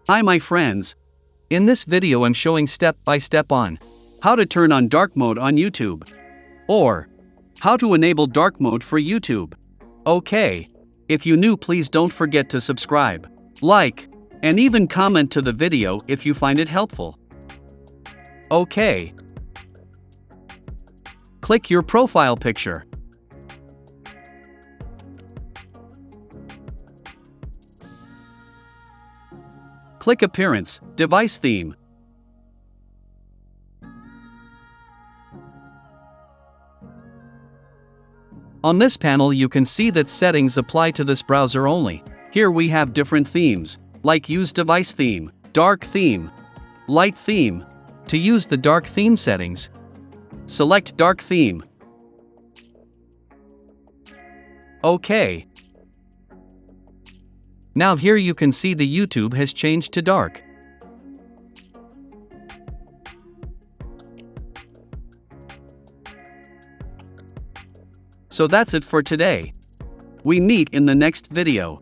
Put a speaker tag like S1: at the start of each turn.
S1: Hi my friends. In this video I'm showing step by step on how to turn on dark mode on YouTube, or how to enable dark mode for YouTube. Okay. If you new, please don't forget to subscribe, like, and even comment to the video if you find it helpful. Okay. Click your profile picture. Click Appearance, Device Theme. On this panel you can see that settings apply to this browser only. Here we have different themes, like Use Device Theme, Dark Theme, Light Theme. To use the dark theme settings, select Dark Theme. OK. Now here you can see the YouTube has changed to dark. So that's it for today. We meet in the next video.